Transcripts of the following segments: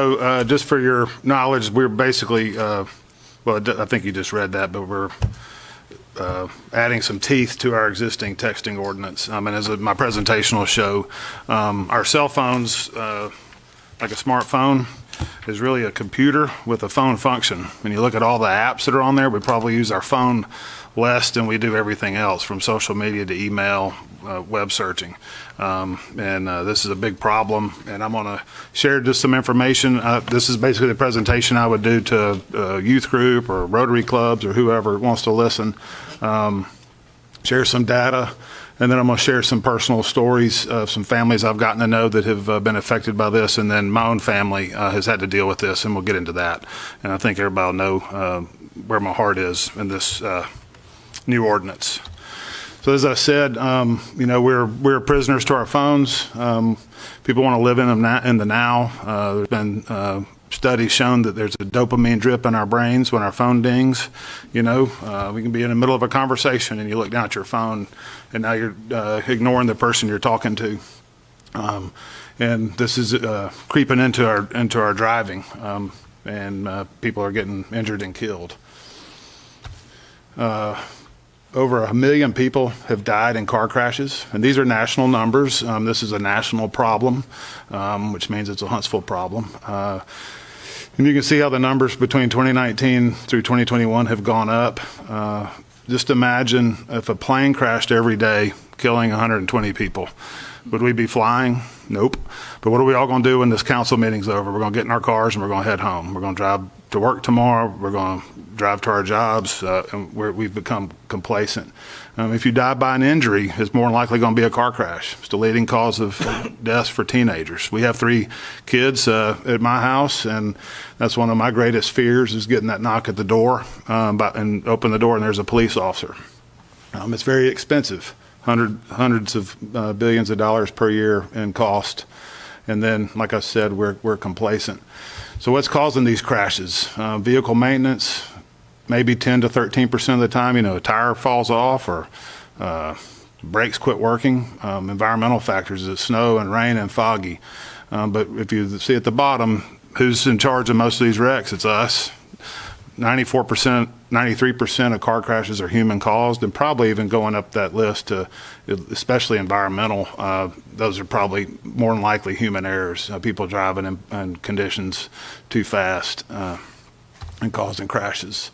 So just for your knowledge, we're basically, well, I think you just read that, but we're adding some teeth to our existing texting ordinance. And as my presentation will show, our cell phones, like a smartphone, is really a computer with a phone function. When you look at all the apps that are on there, we probably use our phone less than we do everything else, from social media to email, web searching. This is a big problem, and I'm going to share just some information. This is basically the presentation I would do to a youth group or Rotary clubs or whoever wants to listen. Share some data, and then I'm going to share some personal stories of some families I've gotten to know that have been affected by this, and then my own family has had to deal with this, and we'll get into that. And I think everybody will know where my heart is in this new ordinance. So as I said, you know, we're prisoners to our phones. People want to live in them in the now. There's been studies shown that there's a dopamine drip in our brains when our phone dings. You know, we can be in the middle of a conversation and you look down at your phone and now you're ignoring the person you're talking to. And this is creeping into our driving, and people are getting injured and killed. Over 1 million people have died in car crashes, and these are national numbers. This is a national problem, which means it's a Huntsville problem. And you can see how the numbers between 2019 through 2021 have gone up. Just imagine if a plane crashed every day, killing 120 people. Would we be flying? Nope. But what are we all going to do when this council meeting's over? We're going to get in our cars and we're going to head home. We're going to drive to work tomorrow. We're going to drive to our jobs, and we've become complacent. If you die by an injury, it's more than likely going to be a car crash. It's the leading cause of deaths for teenagers. We have 3 kids at my house, and that's one of my greatest fears, is getting that knock at the door and open the door and there's a police officer. It's very expensive. Hundreds of billions of dollars per year in cost. And then, like I said, we're complacent. So what's causing these crashes? Vehicle maintenance, maybe 10 to 13% of the time, you know, a tire falls off or brakes quit working. Environmental factors, it's snow and rain and foggy. But if you see at the bottom, who's in charge of most of these wrecks? It's us. 94%, 93% of car crashes are human caused, and probably even going up that list to especially environmental, those are probably more than likely human errors, people driving in conditions too fast and causing crashes.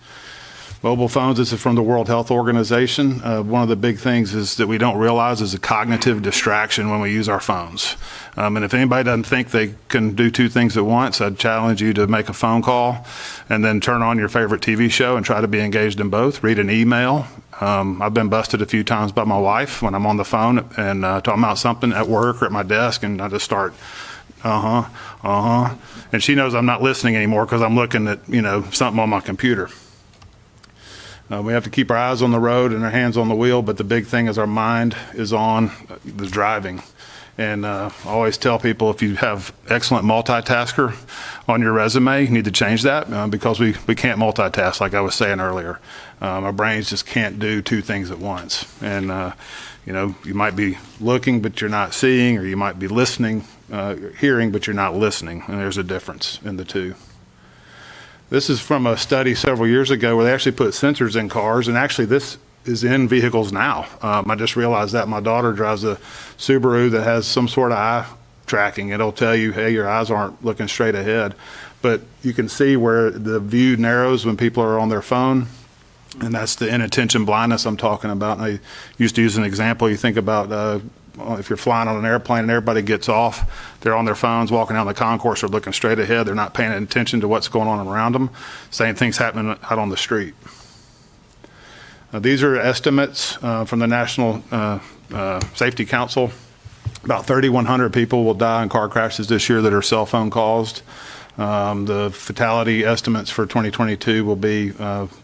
Mobile phones, this is from the World Health Organization. One of the big things is that we don't realize is a cognitive distraction when we use our phones. And if anybody doesn't think they can do 2 things at once, I'd challenge you to make a phone call and then turn on your favorite TV show and try to be engaged in both. Read an email. I've been busted a few times by my wife when I'm on the phone and talking about something at work or at my desk, and I just start, and she knows I'm not listening anymore because I'm looking at, you know, something on my computer. We have to keep our eyes on the road and our hands on the wheel, but the big thing is our mind is on the driving. And I always tell people, if you have excellent multitasker on your resume, you need to change that because we can't multitask, like I was saying earlier. Our brains just can't do 2 things at once. And, you know, you might be looking, but you're not seeing, or you might be listening, hearing, but you're not listening. And there's a difference in the 2. This is from a study several years ago where they actually put sensors in cars, and actually this is in vehicles now. I just realized that my daughter drives a Subaru that has some sort of eye tracking. It'll tell you, hey, your eyes aren't looking straight ahead. But you can see where the view narrows when people are on their phone, and that's the inattention blindness I'm talking about. And I used to use an example. You think about if you're flying on an airplane and everybody gets off, they're on their phones walking down the concourse or looking straight ahead. They're not paying attention to what's going on around them. Same thing's happening out on the street. These are estimates from the National Safety Council. About 3,100 people will die in car crashes this year that are cell phone caused. The fatality estimates for 2022 will be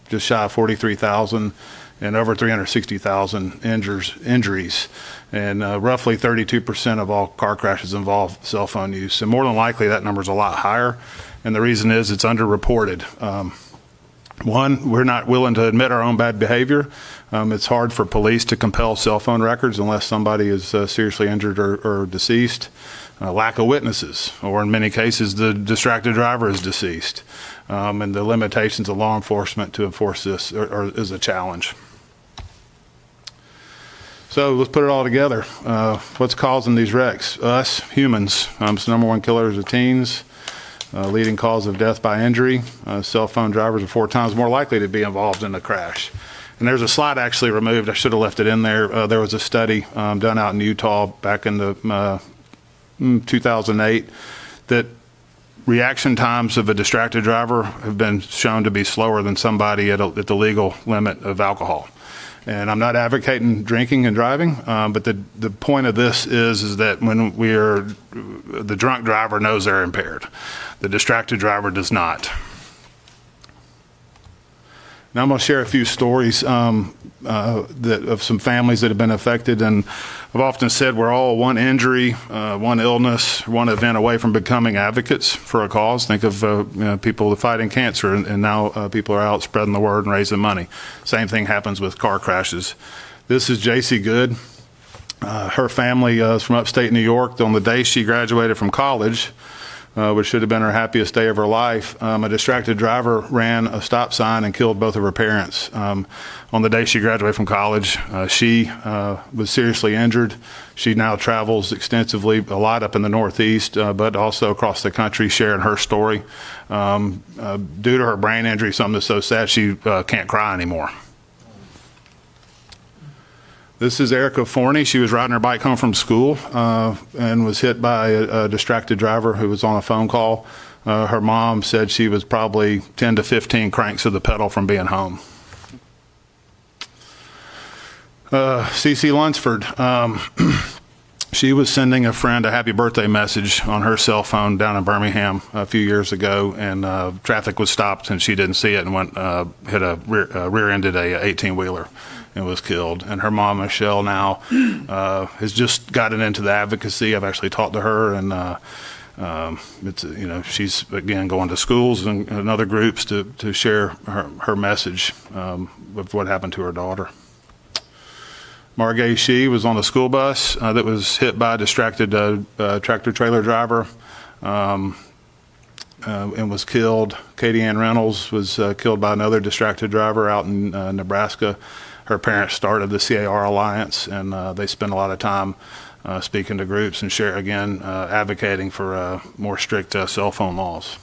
just shy of 43,000 and over 360,000 injuries. And roughly 32% of all car crashes involve cell phone use. And more than likely that number is a lot higher. And the reason is it's underreported. One, we're not willing to admit our own bad behavior. It's hard for police to compel cell phone records unless somebody is seriously injured or deceased. lack of witnesses, or in many cases, the distracted driver is deceased. And the limitations of law enforcement to enforce this is a challenge. So let's put it all together. What's causing these wrecks? Us, humans. It's the number one killers of teens. Leading cause of death by injury. Cell phone drivers are 4 times more likely to be involved in a crash. And there's a slide actually removed. I should have left it in there. There was a study done out in Utah back in the 2008 that reaction times of a distracted driver have been shown to be slower than somebody at the legal limit of alcohol. And I'm not advocating drinking and driving, but the point of this is that when the drunk driver knows they're impaired. The distracted driver does not. Now I'm going to share a few stories of some families that have been affected, and I've often said we're all one injury, one illness, one event away from becoming advocates for a cause. Think of people fighting cancer, and now people are out spreading the word and raising money. Same thing happens with car crashes. This is JC Good. Her family is from upstate New York. On the day she graduated from college, which should have been her happiest day of her life, a distracted driver ran a stop sign and killed both of her parents. On the day she graduated from college, she was seriously injured. She now travels extensively, a lot up in the Northeast, but also across the country, sharing her story. Due to her brain injury, something that's so sad she can't cry anymore. This is Erica Forney. She was riding her bike home from school and was hit by a distracted driver who was on a phone call. Her mom said she was probably 10 to 15 cranks of the pedal from being home. CC Lunsford. She was sending a friend a happy birthday message on her cell phone down in Birmingham a few years ago, and traffic was stopped and she didn't see it and went rear-ended a 18-wheeler and was killed. And her mom, Michelle, now has just gotten into the advocacy. I've actually talked to her, and she's again going to schools and other groups to share her message of what happened to her daughter. Margay Shee was on a school bus that was hit by a distracted tractor-trailer driver and was killed. Katie Ann Reynolds was killed by another distracted driver out in Nebraska. Her parents started the CAR Alliance, and they spend a lot of time speaking to groups and advocating for more strict cell phone laws.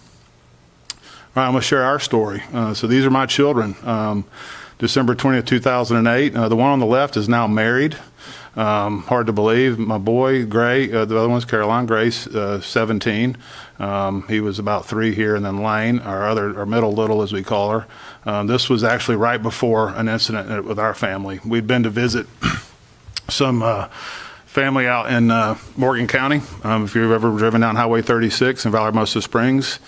All right, I'm going to share our story. So these are my children. December 20th, 2008. The one on the left is now married. Hard to believe. My boy, Gray, the other one's Caroline, Grace, 17. He was about 3 here, and then Lane, our middle little, as we call her. This was actually right before an incident with our family. We'd been to visit some family out in Morgan County. If you've ever driven down Highway 36 in Vallehermosa Springs,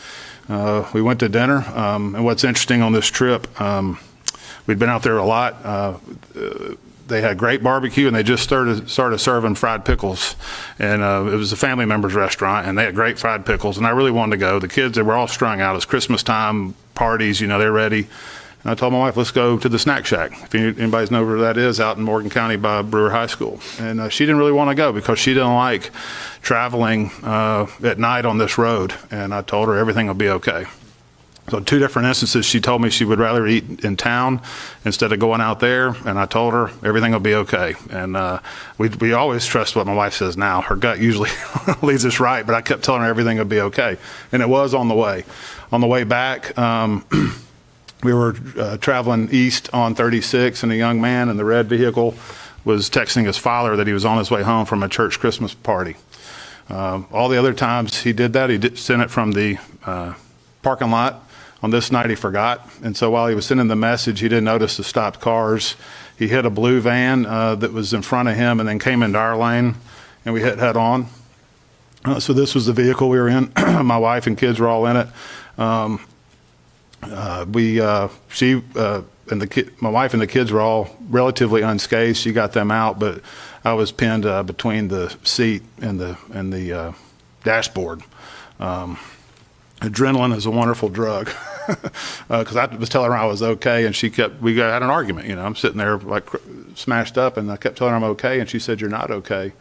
we went to dinner. And what's interesting on this trip, we'd been out there a lot. They had great barbecue, and they just started serving fried pickles. And it was a family member's restaurant, and they had great fried pickles. And I really wanted to go. The kids, they were all strung out. It's Christmas time, parties, they're ready. And I told my wife, let's go to the Snack Shack. If anybody's know where that is, out in Morgan County by Brewer High School. And she didn't really want to go because she didn't like traveling at night on this road. And I told her everything will be okay. So 2 different instances, she told me she would rather eat in town instead of going out there, and I told her everything will be okay. And we always trust what my wife says now. Her gut usually leads us right, but I kept telling her everything would be okay. And it was on the way. On the way back, we were traveling east on 36, and a young man in the red vehicle was texting his father that he was on his way home from a church Christmas party. All the other times he did that, he sent it from the parking lot. On this night, he forgot, and so while he was sending the message, he didn't notice the stopped cars. He hit a blue van that was in front of him and then came into our lane, and we hit head on. So this was the vehicle we were in. My wife and kids were all in it. My wife and the kids were all relatively unscathed. She got them out, but I was pinned between the seat and the dashboard. Adrenaline is a wonderful drug, because I was telling her I was okay, and we had an argument. I'm sitting there like smashed up, and I kept telling her I'm okay, and she said, "You're not okay."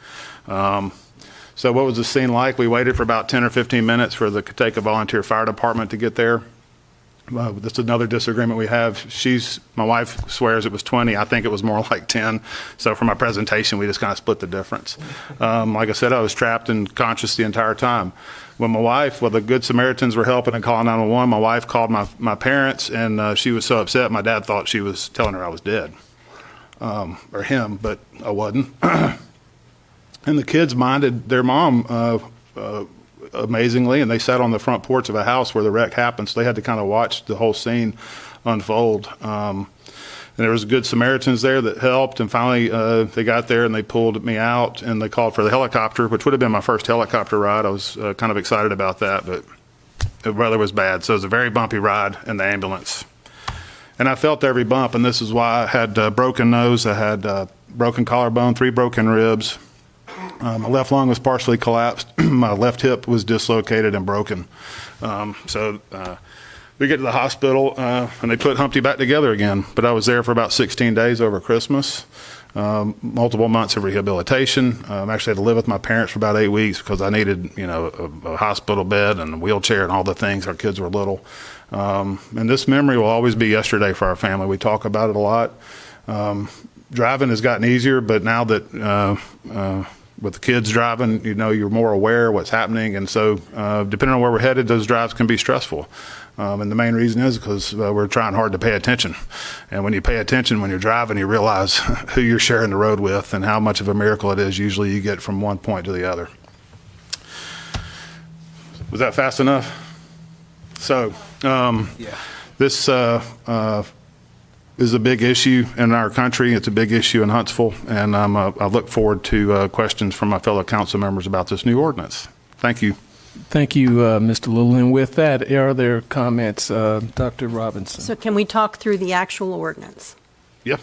So what was the scene like? We waited for about 10 or 15 minutes for the Kateka Volunteer Fire Department to get there. That's another disagreement we have. My wife swears it was 20. I think it was more like 10. So for my presentation, we just kind of split the difference. Like I said, I was trapped and conscious the entire time. When the Good Samaritans were helping and calling 911, my wife called my parents, and she was so upset. My dad thought she was telling her I was dead, or him, but I wasn't. And the kids minded their mom amazingly, and they sat on the front porch of a house where the wreck happened, so they had to kind of watch the whole scene unfold. And there was Good Samaritans there that helped, and finally they got there and they pulled me out, and they called for the helicopter, which would have been my first helicopter ride. I was kind of excited about that, but the weather was bad, so it was a very bumpy ride in the ambulance. And I felt every bump, and this is why I had a broken nose, I had broken collarbone, 3 broken ribs. My left lung was partially collapsed. My left hip was dislocated and broken. So we get to the hospital, and they put Humpty back together again. But I was there for about 16 days over Christmas, multiple months of rehabilitation. I actually had to live with my parents for about 8 weeks because I needed, a hospital bed and a wheelchair and all the things. Our kids were little. And this memory will always be yesterday for our family. We talk about it a lot. Driving has gotten easier, but now that with the kids driving, you're more aware of what's happening. And so depending on where we're headed, those drives can be stressful. And the main reason is because we're trying hard to pay attention. And when you pay attention, when you're driving, you realize who you're sharing the road with and how much of a miracle it is usually you get from one point to the other. Was that fast enough? So this is a big issue in our country. It's a big issue in Huntsville, and I look forward to questions from my fellow council members about this new ordinance. Thank you. Thank you, Mr. Little. And with that, are there comments? Dr. Robinson. So can we talk through the actual ordinance? Yeah,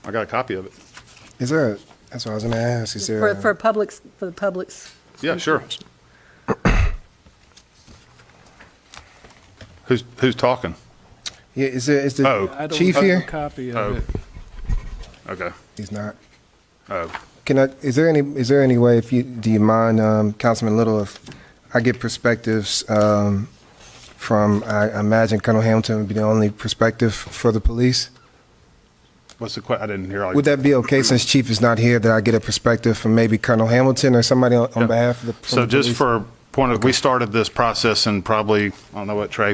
I got a copy of it. Is there? That's what I was going to ask. Is there? For the public's. Yeah, sure. Who's talking? Yeah, is the chief I don't here? have a copy of it. Okay. He's not. Oh. Is there any way, do you mind, Councilman Little, if I get perspectives from, I imagine Colonel Hamilton would be the only perspective for the police? What's the question? I didn't hear all Would that be okay since Chief is not here, that I get a perspective from maybe Colonel Hamilton or somebody on behalf of the So just police? for point of, we started this process in probably, I don't know what, Trey,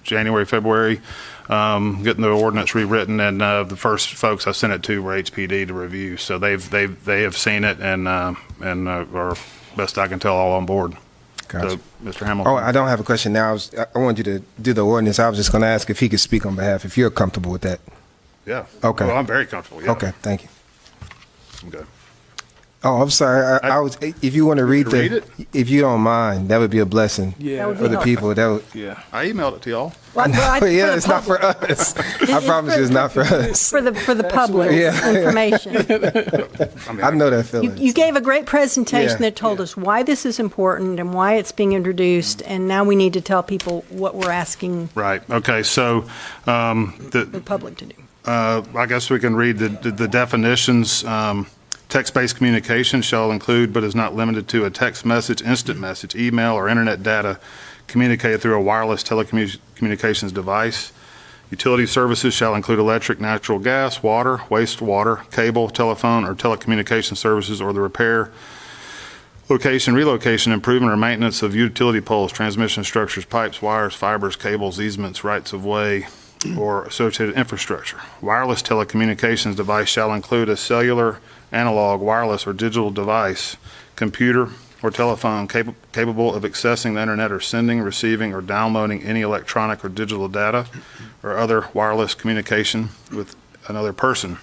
January, February, getting the ordinance rewritten, and the first folks I sent it to were HPD to review. So they have seen it and are, best I can tell, all on board. Gotcha. So, Mr. Hamilton. Oh, I don't have a question now. I wanted you to do the ordinance. I was just going to ask if he could speak on behalf, if you're comfortable with that. Yeah. Okay. Well, I'm very comfortable. Yeah. Okay, thank you. Okay. Oh, I'm sorry. I was. If you want to read read it? if you don't mind, that would be a blessing. Yeah. For the people. That would. Yeah. I emailed it to y'all. Yeah, it's not for us. I promise you, it's not for us. For the public information. I know that feeling. You gave a great presentation Yeah. that told us why this is important and why it's being introduced, and now we need to tell people what we're asking Right. Okay. So the public to do. I guess we can read the definitions. Text-based communication shall include but is not limited to a text message, instant message, email, or internet data communicated through a wireless telecommunications device. Utility services shall include electric, natural gas, water, wastewater, cable, telephone, or telecommunication services, or the repair, location, relocation, improvement, or maintenance of utility poles, transmission structures, pipes, wires, fibers, cables, easements, rights of way, or associated infrastructure. Wireless telecommunications device shall include a cellular, analog, wireless, or digital device, computer, or telephone capable of accessing the internet or sending, receiving, or downloading any electronic or digital data or other wireless communication with another person,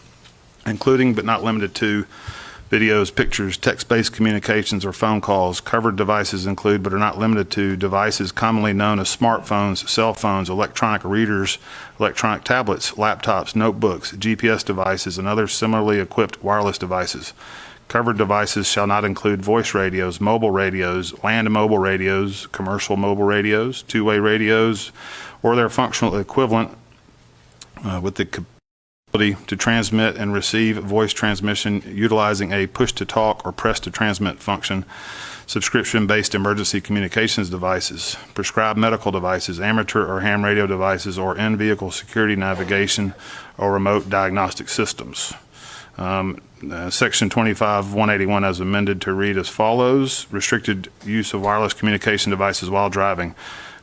including but not limited to videos, pictures, text-based communications, or phone calls. Covered devices include but are not limited to devices commonly known as smartphones, cell phones, electronic readers, electronic tablets, laptops, notebooks, GPS devices, and other similarly equipped wireless devices. Covered devices shall not include voice radios, mobile radios, land mobile radios, commercial mobile radios, two-way radios, or their functional equivalent with the to transmit and receive voice transmission utilizing a push-to-talk or press-to-transmit function, subscription-based emergency communications devices, prescribed medical devices, amateur or ham radio devices, or in-vehicle security navigation or remote diagnostic systems. Section 25-181 as amended to read as follows: restricted use of wireless communication devices while driving.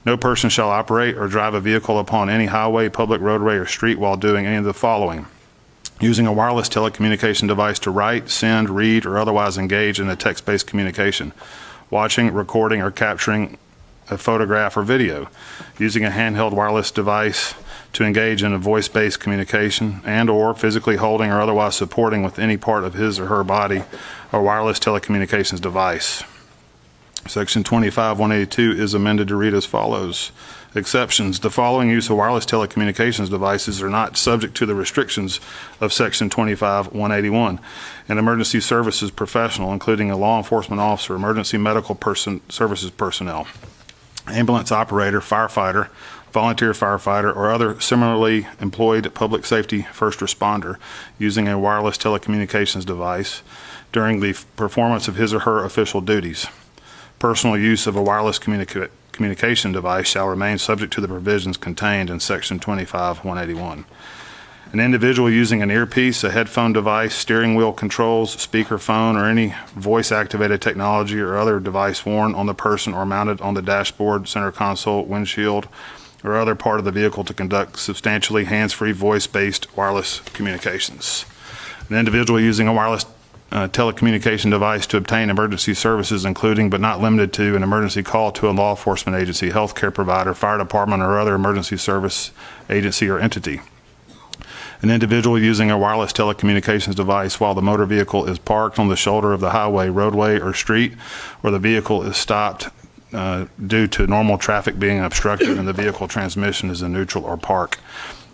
No person shall operate or drive a vehicle upon any highway, public roadway, or street while doing any of the following: using a wireless telecommunication device to write, send, read, or otherwise engage in a text-based communication, watching, recording, or capturing a photograph or video, using a handheld wireless device to engage in a voice-based communication, and or physically holding or otherwise supporting with any part of his or her body a wireless telecommunications device. Section 25-182 is amended to read as follows: exceptions. The following use of wireless telecommunications devices are not subject to the restrictions of Section 25-181. An emergency services professional, including a law enforcement officer, emergency medical services personnel, ambulance operator, firefighter, volunteer firefighter, or other similarly employed public safety first responder using a wireless telecommunications device during the performance of his or her official duties. Personal use of a wireless communication device shall remain subject to the provisions contained in Section 25-181. An individual using an earpiece, a headphone device, steering wheel controls, speakerphone, or any voice-activated technology or other device worn on the person or mounted on the dashboard, center console, windshield, or other part of the vehicle to conduct substantially hands-free voice-based wireless communications. An individual using a wireless telecommunication device to obtain emergency services, including but not limited to an emergency call to a law enforcement agency, healthcare provider, fire department, or other emergency service agency or entity. An individual using a wireless telecommunications device while the motor vehicle is parked on the shoulder of the highway, roadway, or street, or the vehicle is stopped due to normal traffic being obstructed and the vehicle transmission is in neutral or park.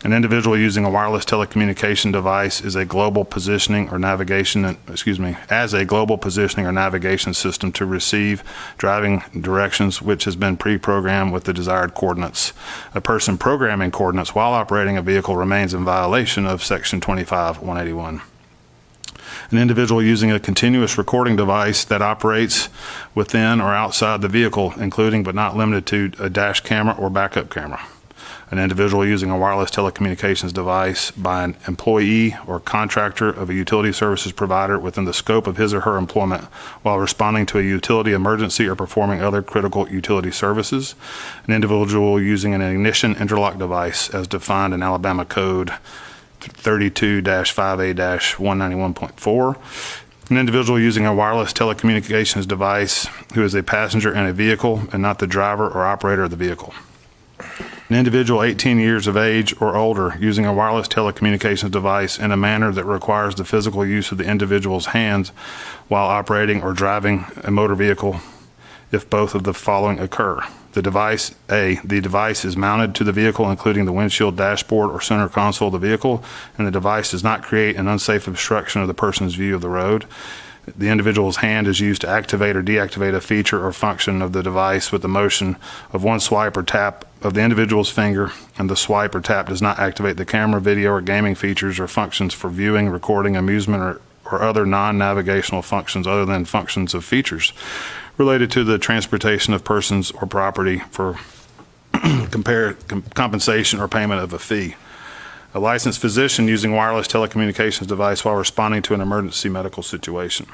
An individual using a wireless telecommunication device is a global positioning or navigation, as a global positioning or navigation system to receive driving directions which has been pre-programmed with the desired coordinates. A person programming coordinates while operating a vehicle remains in violation of Section 25-181. An individual using a continuous recording device that operates within or outside the vehicle, including but not limited to a dash camera or backup camera. An individual using a wireless telecommunications device by an employee or contractor of a utility services provider within the scope of his or her employment while responding to a utility emergency or performing other critical utility services. An individual using an ignition interlock device as defined in Alabama Code 32-5A-191.4. An individual using a wireless telecommunications device who is a passenger in a vehicle and not the driver or operator of the vehicle. An individual 18 years of age or older using a wireless telecommunications device in a manner that requires the physical use of the individual's hands while operating or driving a motor vehicle if both of the following occur. The device is mounted to the vehicle, including the windshield, dashboard, or center console of the vehicle, and the device does not create an unsafe obstruction of the person's view of the road. The individual's hand is used to activate or deactivate a feature or function of the device with the motion of one swipe or tap of the individual's finger, and the swipe or tap does not activate the camera, video, or gaming features or functions for viewing, recording, amusement, or other non-navigational functions other than functions of features related to the transportation of persons or property for compensation or payment of a fee. A licensed physician using wireless telecommunications device while responding to an emergency medical situation.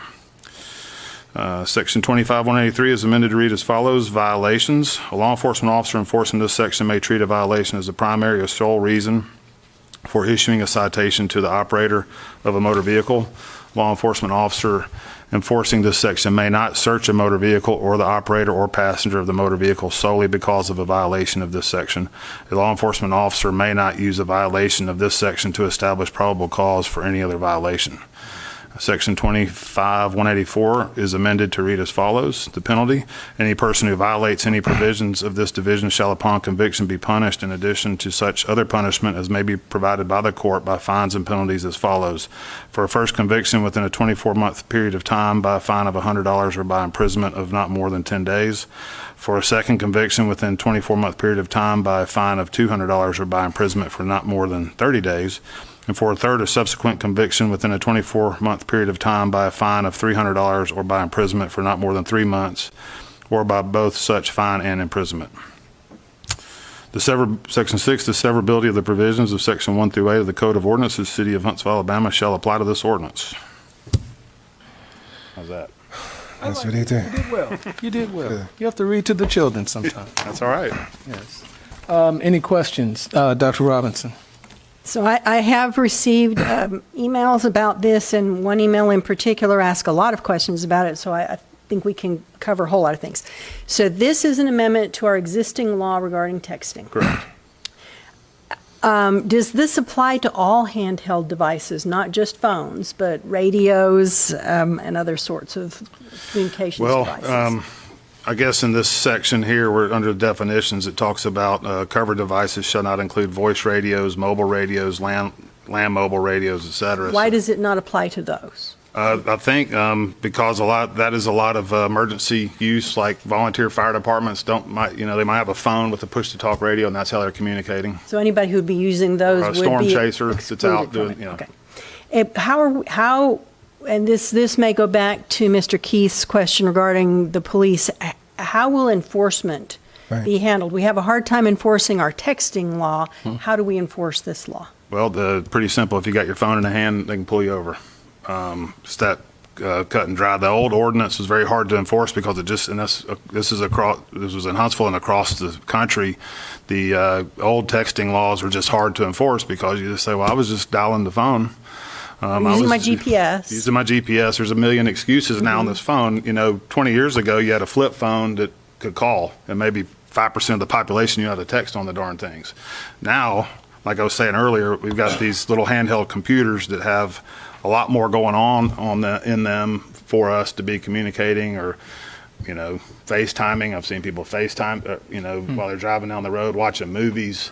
Section 25-183 is amended to read as follows: violations. A law enforcement officer enforcing this section may treat a violation as the primary or sole reason for issuing a citation to the operator of a motor vehicle. Law enforcement officer enforcing this section may not search a motor vehicle or the operator or passenger of the motor vehicle solely because of a violation of this section. A law enforcement officer may not use a violation of this section to establish probable cause for any other violation. Section 25-184 is amended to read as follows: the penalty. Any person who violates any provisions of this division shall upon conviction be punished in addition to such other punishment as may be provided by the court by fines and penalties as follows: for a first conviction within a 24-month period of time by a fine of $100 or by imprisonment of not more than 10 days. For a second conviction within a 24-month period of time by a fine of $200 or by imprisonment for not more than 30 days. and for a third or subsequent conviction within a 24-month period of time by a fine of $300 or by imprisonment for not more than 3 months, or by both such fine and imprisonment. Section 6, the severability of the provisions of Section 1 through 8 of the Code of Ordinances, City of Huntsville, Alabama, shall apply to this ordinance. How's that? That's what they do. You did well. You did well. You have to read to the children sometime. That's all right. Yes. Any questions? Dr. Robinson? So I have received emails about this, and one email in particular asked a lot of questions about it, so I think we can cover a whole lot of things. So this is an amendment to our existing law regarding texting. Correct. Does this apply to all handheld devices, not just phones, but radios and other sorts of communications devices? Well, I guess in this section here, we're under definitions, it talks about covered devices shall not include voice radios, mobile radios, land mobile radios, et cetera. Why does it not apply to those? I think because that is a lot of emergency use, like volunteer fire departments they might have a phone with a push-to-talk radio, and that's how they're communicating. So anybody who'd be using those Or a would storm be chaser that's excluded out doing, from it. you know. Okay. How, and this may go back to Mr. Keith's question regarding the police. How will enforcement be handled? We have a hard time enforcing our texting law. How do we enforce this law? Well, pretty simple. If you got your phone in the hand, they can pull you over. Just that cut and dry. The old ordinance was very hard to enforce because this was in Huntsville and across the country. The old texting laws were just hard to enforce because you just say, well, I was just dialing the phone. Using my GPS. Using my GPS. There's a million excuses now on this phone. 20 years ago, you had a flip phone that could call, and maybe 5% of the population you had to text on the darn things. Now, like I was saying earlier, we've got these little handheld computers that have a lot more going on in them for us to be communicating or, FaceTiming. I've seen people FaceTime, while they're driving down the road, watching movies.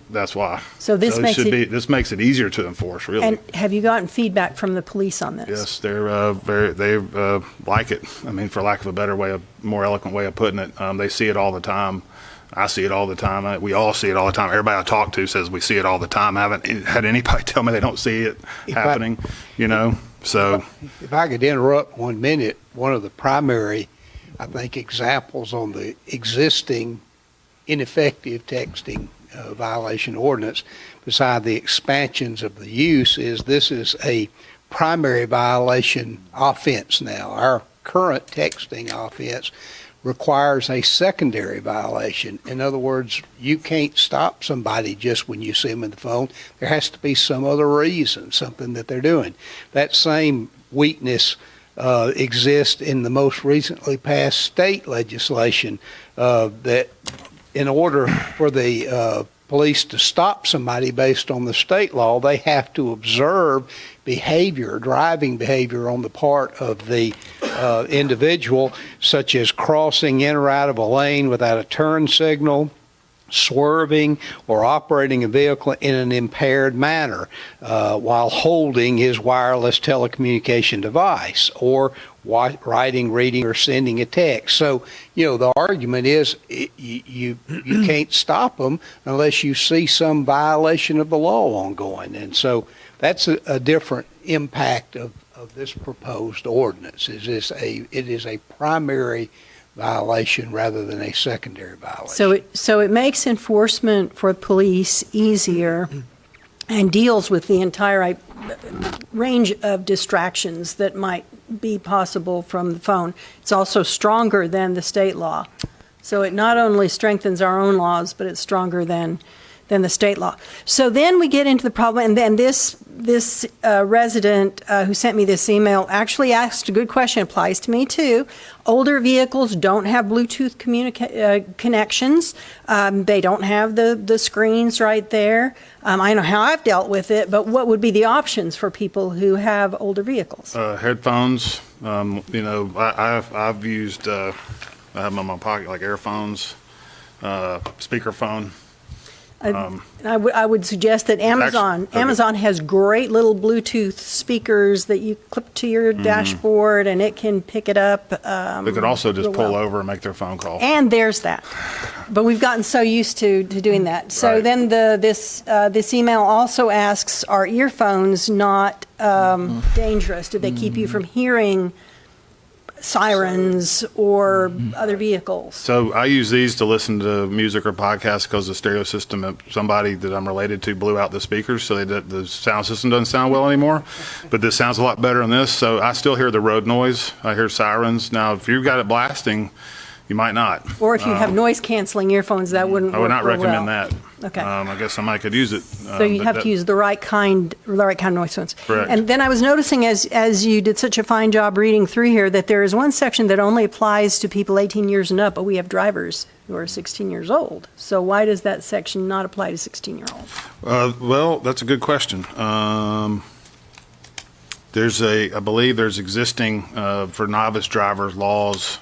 That's why. So this this makes it easier to enforce, really. And have you gotten feedback from the police on this? Yes, they like it. I mean, for lack of a better way, a more eloquent way of putting it, they see it all the time. I see it all the time. We all see it all the time. Everybody I talk to says we see it all the time. I haven't had anybody tell me they don't see it happening, so. If I could interrupt 1 minute, one of the primary, I think, examples on the existing ineffective texting violation ordinance, beside the expansions of the use, is this is a primary violation offense now. Our current texting offense requires a secondary violation. In other words, you can't stop somebody just when you see them in the phone. There has to be some other reason, something that they're doing. That same weakness exists in the most recently passed state legislation that in order for the police to stop somebody based on the state law, they have to observe behavior, driving behavior on the part of the individual, such as crossing in or out of a lane without a turn signal, swerving, or operating a vehicle in an impaired manner while holding his wireless telecommunication device, or writing, reading, or sending a text. So, the argument is you can't stop them unless you see some violation of the law ongoing. And so that's a different impact of this proposed ordinance. It is a primary violation rather than a secondary violation. So it makes enforcement for police easier and deals with the entire range of distractions that might be possible from the phone. It's also stronger than the state law. So it not only strengthens our own laws, but it's stronger than the state law. So then we get into the problem, and then this resident who sent me this email actually asked a good question, applies to me too. Older vehicles don't have Bluetooth connections. They don't have the screens right there. I know how I've dealt with it, but what would be the options for people who have older vehicles? Headphones, I've used, I have them in my pocket, like earphones, speakerphone. I would suggest that Amazon has great little Bluetooth speakers that you clip to your dashboard, and it can pick it up. They could also just real pull well. over and make their phone call. And there's that. But we've gotten so used to doing that. So Right. then this email also asks, are earphones not dangerous? Do they keep you from hearing sirens or other vehicles? So I use these to listen to music or podcasts because the stereo system, somebody that I'm related to blew out the speakers, so the sound system doesn't sound well anymore. But this sounds a lot better than this, so I still hear the road noise. I hear sirens. Now, if you've got it blasting, you might not. Or if you have noise-canceling earphones, that wouldn't I work would not real recommend well. that. Okay. I guess somebody could use it. So you have to use the right kind of noise ones. Correct. And then I was noticing, as you did such a fine job reading through here, that there is one section that only applies to people 18 years and up, but we have drivers who are 16 years old. So why does that section not apply to 16-year-olds? Well, that's a good question. I believe there's existing, for novice drivers, laws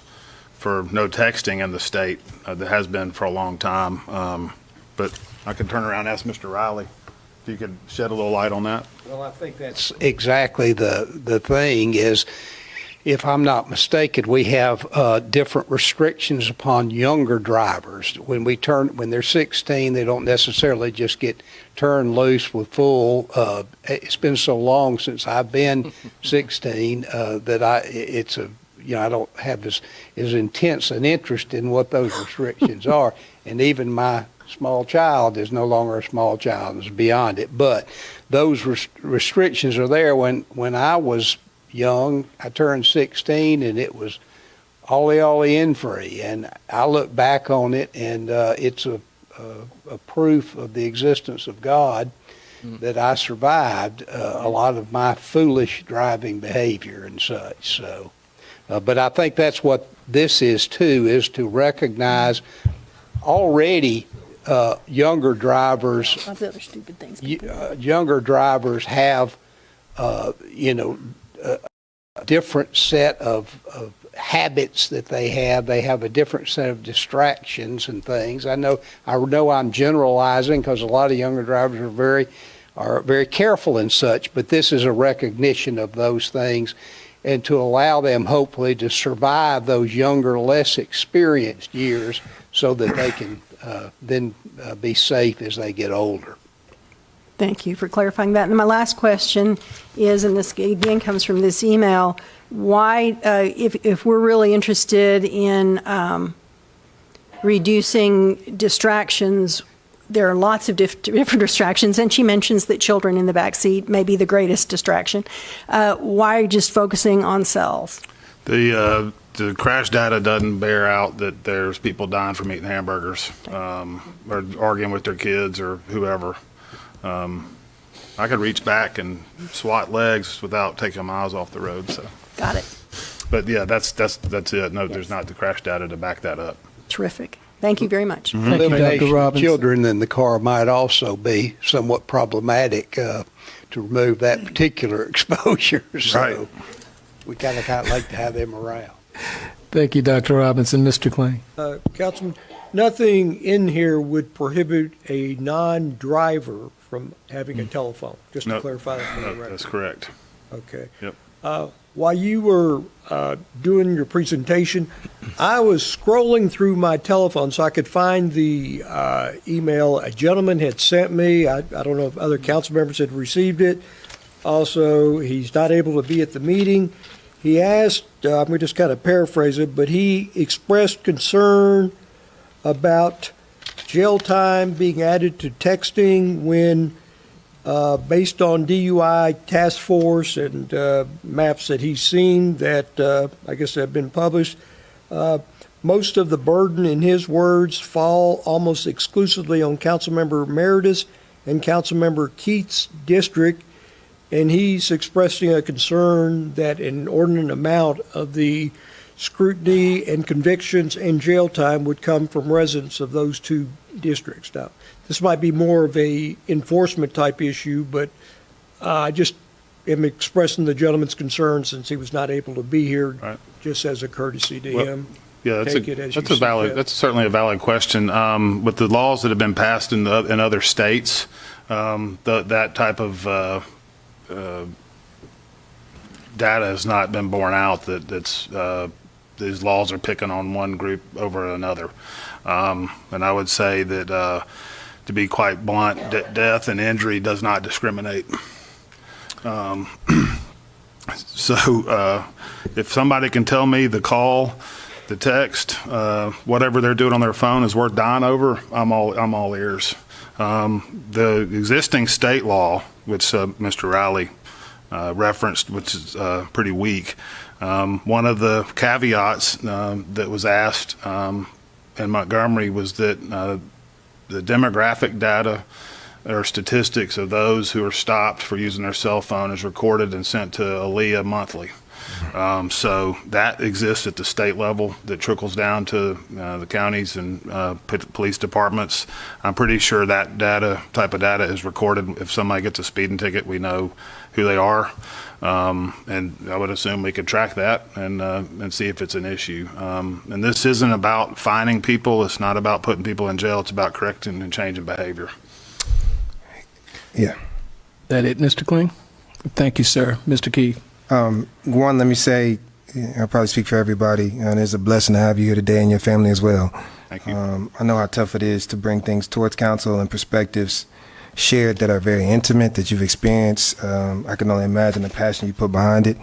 for no texting in the state. That has been for a long time. But I could turn around and ask Mr. Riley if you could shed a little light on that. Well, I think that's exactly the thing is, if I'm not mistaken, we have different restrictions upon younger drivers. When they're 16, they don't necessarily just get turned loose with full. It's been so long since I've been 16 that I don't have as intense an interest in what those restrictions are. And even my small child is no longer a small child, it's beyond it. But those restrictions are there. When I was young, I turned 16 and it was ollie in free. And I look back on it and it's a proof of the existence of God that I survived a lot of my foolish driving behavior and such. So, but I think that's what this is too, is to recognize already younger drivers. Lots of other stupid things. Younger drivers have, a different set of habits that they have. They have a different set of distractions and things. I know I'm generalizing because a lot of younger drivers are very careful and such, but this is a recognition of those things and to allow them hopefully to survive those younger, less experienced years so that they can then be safe as they get older. Thank you for clarifying that. And my last question is, and this again comes from this email, why, if we're really interested in reducing distractions, there are lots of different distractions, and she mentions that children in the back seat may be the greatest distraction. Why just focusing on cells? The crash data doesn't bear out that there's people dying from eating hamburgers, or arguing with their kids or whoever. I could reach back and swat legs without taking miles off the road. So, Got it. but yeah, that's it. No, there's not the crash data to back that up. Terrific. Thank you very much. Thank you, Dr. Elimination of Robinson. children in the car might also be somewhat problematic to remove that particular exposure. So Right. we kind of like to have them around. Thank you, Dr. Robinson. Mr. Kling. Councilman, nothing in here would prohibit a non-driver from having a telephone, just to No, clarify that for the no, record. that's correct. Okay. Yep. While you were doing your presentation, I was scrolling through my telephone so I could find the email a gentleman had sent me. I don't know if other council members had received it. Also, he's not able to be at the meeting. He asked, I'm going to just kind of paraphrase it, but he expressed concern about jail time being added to texting when, based on DUI task force and maps that he's seen that I guess have been published, most of the burden, in his words, fall almost exclusively on Councilmember Meredith and Councilmember Keith's district. And he's expressing a concern that an inordinate amount of the scrutiny and convictions and jail time would come from residents of those two districts. Now, this might be more of a enforcement type issue, but I just am expressing the gentleman's concern since he was not able to be here, Right. just as a courtesy to Well, him. Yeah, take it as you that's a see valid. fit? That's certainly a valid question. With the laws that have been passed in other states, that type of data has not been borne out. These laws are picking on one group over another, and I would say that to be quite blunt, death and injury does not discriminate. So if somebody can tell me the call, the text, whatever they're doing on their phone is worth dying over, I'm all ears. The existing state law, which Mr. Riley referenced, which is pretty weak, one of the caveats that was asked in Montgomery was that the demographic data or statistics of those who are stopped for using their cell phone is recorded and sent to Aaliyah monthly. So that exists at the state level that trickles down to the counties and police departments. I'm pretty sure that type of data is recorded. If somebody gets a speeding ticket, we know who they are. And I would assume we could track that and see if it's an issue. And this isn't about fining people. It's not about putting people in jail. It's about correcting and changing behavior. Yeah. That it, Mr. Kling? Thank you, sir. Mr. Key. One, let me say, I'll probably speak for everybody, and it's a blessing to have you here today and your family as well. Thank you. I know how tough it is to bring things towards council and perspectives shared that are very intimate, that you've experienced. I can only imagine the passion you put behind it,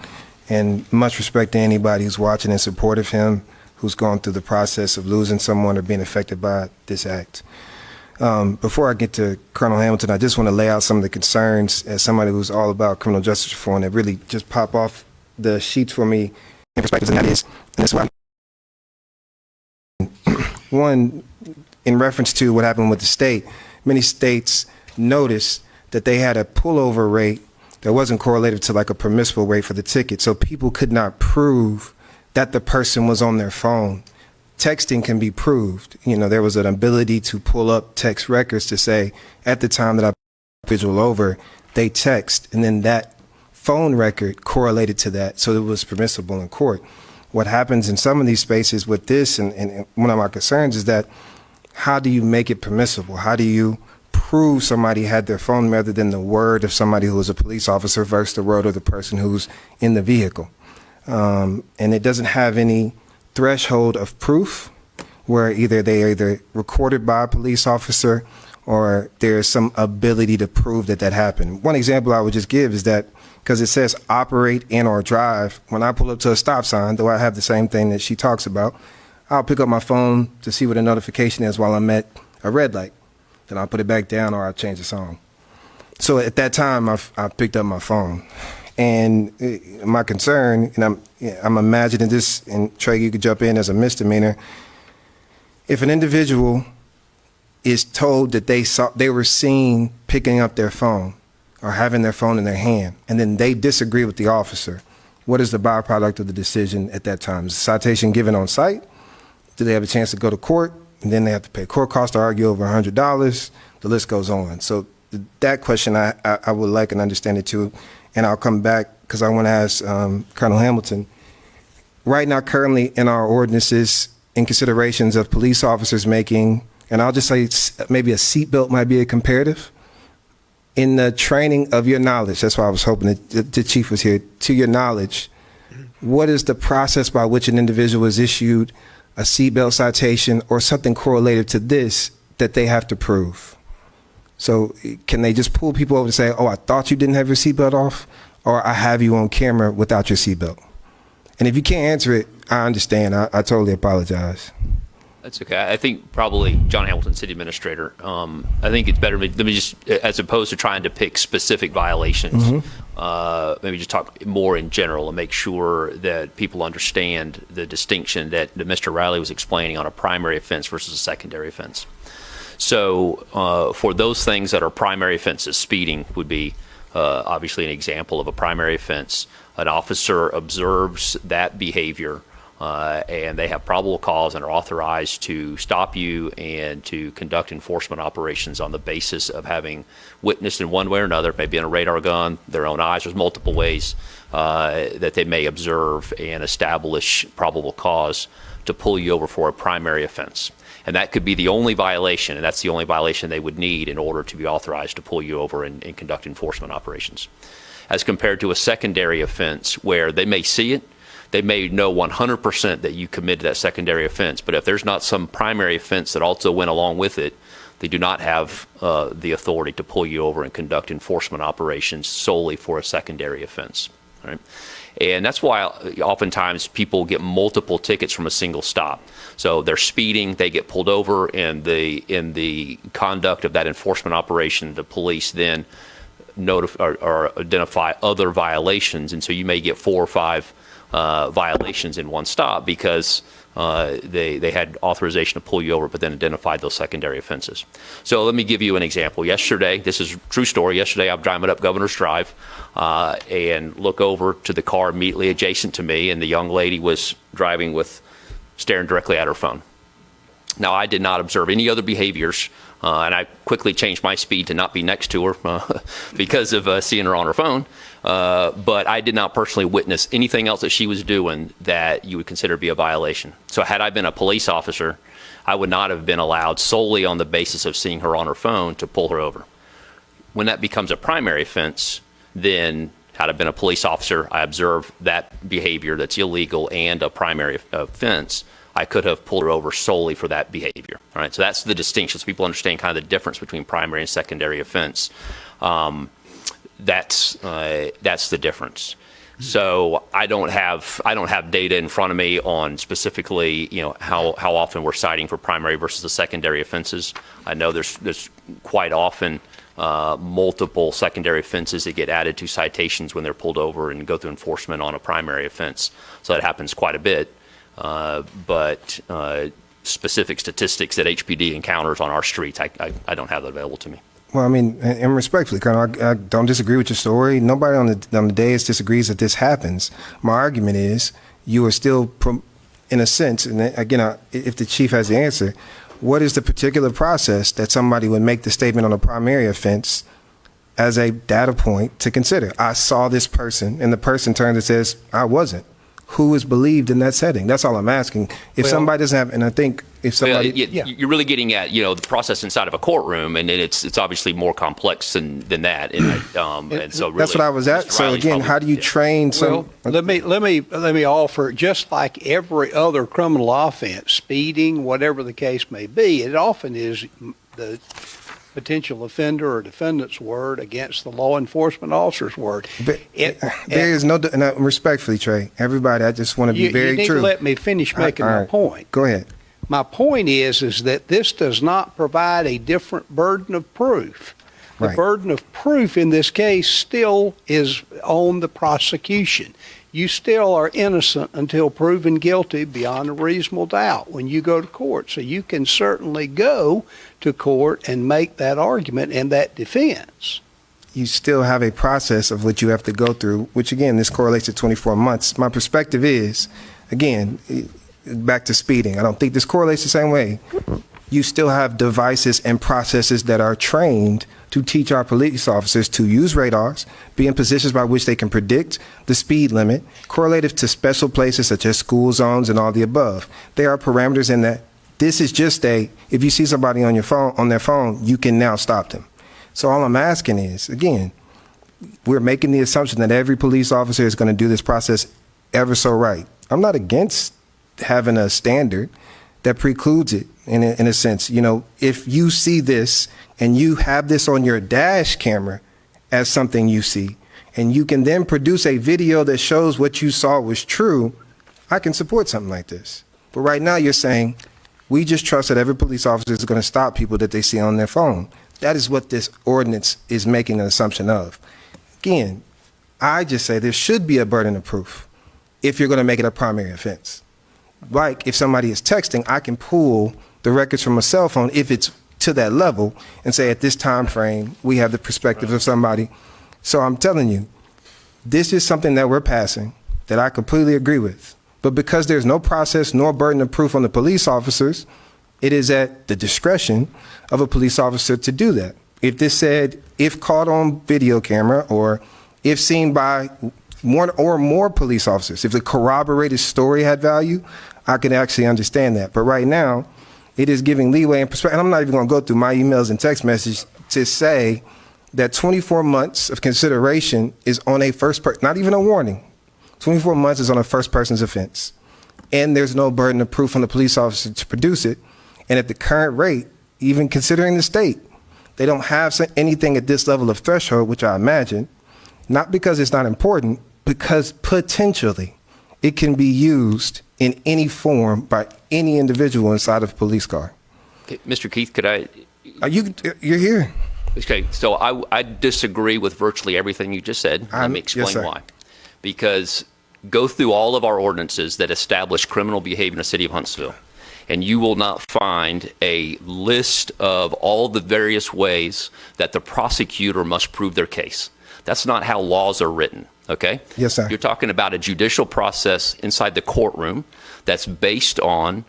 and much respect to anybody who's watching in support of him, who's gone through the process of losing someone or being affected by this act. Before I get to Colonel Hamilton, I just want to lay out some of the concerns as somebody who's all about criminal justice reform that really just pop off the sheets for me in perspectives, and that's why. One, in reference to what happened with the state, many states noticed that they had a pullover rate that wasn't correlated to like a permissible rate for the ticket, so people could not prove that the person was on their phone. Texting can be proved. You know, there was an ability to pull up text records to say, at the time that I pulled the individual over, they text, and then that phone record correlated to that, so it was permissible in court. What happens in some of these spaces with this, and one of my concerns is that, how do you make it permissible? How do you prove somebody had their phone rather than the word of somebody who was a police officer versus the word of the person who's in the vehicle? And it doesn't have any threshold of proof where they are either recorded by a police officer or there's some ability to prove that happened. One example I would just give is that, because it says operate in or drive, when I pull up to a stop sign, though I have the same thing that she talks about, I'll pick up my phone to see what a notification is while I'm at a red light. Then I'll put it back down or I'll change the song. So at that time, I picked up my phone. And my concern, and I'm imagining this, and Trey, you could jump in, as a misdemeanor. If an individual is told that they were seen picking up their phone or having their phone in their hand, and then they disagree with the officer, what is the byproduct of the decision at that time? Is the citation given on site? Do they have a chance to go to court? And then they have to pay court costs to argue over $100. The list goes on. So that question I would like an understanding to. And I'll come back because I want to ask Colonel Hamilton. Right now, currently in our ordinances, in considerations of police officers making, and I'll just say maybe a seatbelt might be a comparative, in the training of your knowledge, that's why I was hoping that the chief was here, to your knowledge, what is the process by which an individual is issued a seatbelt citation or something correlated to this that they have to prove? So can they just pull people over and say, oh, I thought you didn't have your seatbelt off, or I have you on camera without your seatbelt? And if you can't answer it, I understand. I totally apologize. That's okay. I think probably John Hamilton, city administrator. I think it's better, let me just, as opposed to trying to pick specific violations, maybe just talk more in general and make sure that people understand the distinction that Mr. Riley was explaining on a primary offense versus a secondary offense. So for those things that are primary offenses, speeding would be obviously an example of a primary offense. An officer observes that behavior and they have probable cause and are authorized to stop you and to conduct enforcement operations on the basis of having witnessed in one way or another, maybe in a radar gun, their own eyes. There's multiple ways that they may observe and establish probable cause to pull you over for a primary offense. And that could be the only violation, and that's the only violation they would need in order to be authorized to pull you over and conduct enforcement operations. As compared to a secondary offense where they may see it, they may know 100% that you committed that secondary offense, but if there's not some primary offense that also went along with it, they do not have the authority to pull you over and conduct enforcement operations solely for a secondary offense. Right? And that's why oftentimes people get multiple tickets from a single stop. So they're speeding, they get pulled over, and in the conduct of that enforcement operation, the police then or identify other violations. And so you may get 4 or 5 violations in one stop because they had authorization to pull you over, but then identified those secondary offenses. So let me give you an example. Yesterday, this is a true story. Yesterday, I'm driving up Governor's Drive and look over to the car immediately adjacent to me, and the young lady was driving staring directly at her phone. Now, I did not observe any other behaviors, and I quickly changed my speed to not be next to her because of seeing her on her phone. But I did not personally witness anything else that she was doing that you would consider to be a violation. So had I been a police officer, I would not have been allowed solely on the basis of seeing her on her phone to pull her over. When that becomes a primary offense, then had I been a police officer, I observed that behavior that's illegal and a primary offense, I could have pulled her over solely for that behavior. All right, so that's the distinction. So people understand kind of the difference between primary and secondary offense. That's the difference. So I don't have data in front of me on specifically, how often we're citing for primary versus the secondary offenses. I know there's quite often multiple secondary offenses that get added to citations when they're pulled over and go through enforcement on a primary offense. So that happens quite a bit. But specific statistics that HPD encounters on our streets, I don't have that available to me. Well, I mean, and respectfully, Colonel, I don't disagree with your story. Nobody on the dais disagrees that this happens. My argument is you are still, in a sense, and again, if the chief has the answer, what is the particular process that somebody would make the statement on a primary offense as a data point to consider? I saw this person, and the person turns and says, I wasn't. Who is believed in that setting? That's all I'm asking. If somebody doesn't have, and I think if somebody, you're really getting at the process inside of a courtroom, and it's obviously more complex than that. And so really, that's what I was at. So again, how do you train some? Well, let me offer, just like every other criminal offense, speeding, whatever the case may be, it often is the potential offender or defendant's word against the law enforcement officer's word. There is no, and respectfully, Trey, everybody, I just want to be very true. You need to let me finish making my point. Go ahead. My point is that this does not provide a different burden of proof. The burden of proof in this case still is on the prosecution. You still are innocent until proven guilty beyond a reasonable doubt when you go to court. So you can certainly go to court and make that argument and that defense. You still have a process of what you have to go through, which again, this correlates to 24 months. My perspective is, again, back to speeding. I don't think this correlates the same way. You still have devices and processes that are trained to teach our police officers to use radars, be in positions by which they can predict the speed limit, correlative to special places such as school zones and all the above. There are parameters in that. This is just if you see somebody on their phone, you can now stop them. So all I'm asking is, again, we're making the assumption that every police officer is going to do this process ever so right. I'm not against having a standard that precludes it in a sense. If you see this and you have this on your dash camera as something you see, and you can then produce a video that shows what you saw was true, I can support something like this. But right now you're saying, we just trust that every police officer is going to stop people that they see on their phone. That is what this ordinance is making an assumption of. Again, I just say there should be a burden of proof if you're going to make it a primary offense. Like if somebody is texting, I can pull the records from a cell phone if it's to that level and say at this time frame, we have the perspective of somebody. So I'm telling you, this is something that we're passing that I completely agree with. But because there's no process nor burden of proof on the police officers, it is at the discretion of a police officer to do that. If this said, if caught on video camera or if seen by one or more police officers, if the corroborated story had value, I could actually understand that. But right now, it is giving leeway and perspective. And I'm not even going to go through my emails and text messages to say that 24 months of consideration is on a first person, not even a warning. 24 months is on a first person's offense. And there's no burden of proof on the police officer to produce it. And at the current rate, even considering the state, they don't have anything at this level of threshold, which I imagine, not because it's not important, because potentially it can be used in any form by any individual inside of a police car. Okay, Mr. Keith, could I? You're here. Okay, so I disagree with virtually everything you just said. Let me explain yes, sir. why. Because go through all of our ordinances that establish criminal behavior in the city of Huntsville, and you will not find a list of all the various ways that the prosecutor must prove their case. That's not how laws are written, okay? Yes, sir. You're talking about a judicial process inside the courtroom that's based on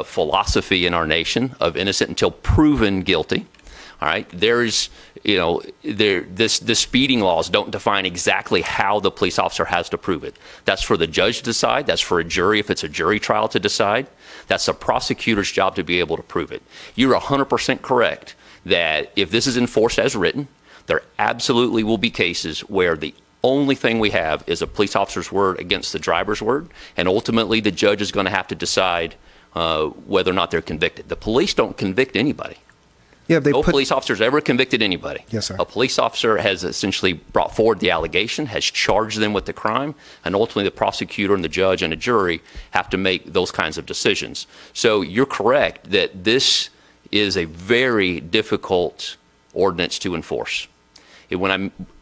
philosophy in our nation of innocent until proven guilty. All right, there's, the speeding laws don't define exactly how the police officer has to prove it. That's for the judge to decide. That's for a jury, if it's a jury trial, to decide. That's the prosecutor's job to be able to prove it. You're 100% correct that if this is enforced as written, there absolutely will be cases where the only thing we have is a police officer's word against the driver's word, and ultimately the judge is going to have to decide whether or not they're convicted. The police don't convict anybody. Yeah, No police officer's ever convicted anybody. Yes, sir. A police officer has essentially brought forward the allegation, has charged them with the crime, and ultimately the prosecutor and the judge and a jury have to make those kinds of decisions. So you're correct that this is a very difficult ordinance to enforce.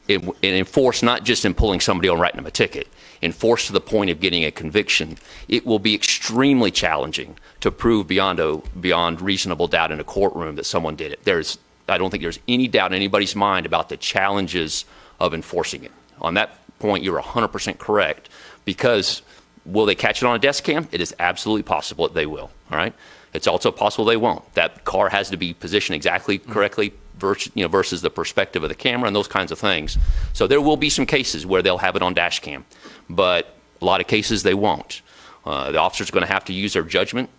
Enforce not just in pulling somebody and writing them a ticket, enforce to the point of getting a conviction. It will be extremely challenging to prove beyond reasonable doubt in a courtroom that someone did it. I don't think there's any doubt in anybody's mind about the challenges of enforcing it. On that point, you're 100% correct, because will they catch it on a desk cam? It is absolutely possible that they will, all right? It's also possible they won't. That car has to be positioned exactly correctly versus the perspective of the camera and those kinds of things. So there will be some cases where they'll have it on dash cam, but a lot of cases they won't. The officer's going to have to use their judgment.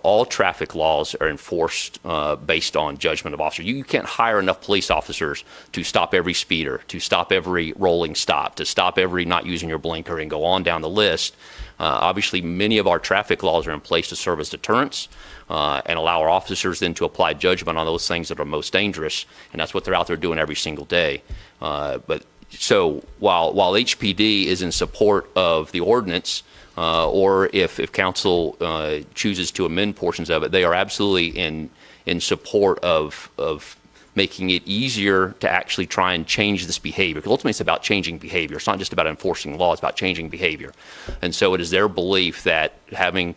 All traffic laws are enforced based on judgment of officer. You can't hire enough police officers to stop every speeder, to stop every rolling stop, to stop every not using your blinker, and go on down the list. Obviously, many of our traffic laws are in place to serve as deterrents and allow our officers then to apply judgment on those things that are most dangerous, and that's what they're out there doing every single day. So while HPD is in support of the ordinance, or if council chooses to amend portions of it, they are absolutely in support of making it easier to actually try and change this behavior. Because ultimately it's about changing behavior. It's not just about enforcing law, it's about changing behavior. And so it is their belief that having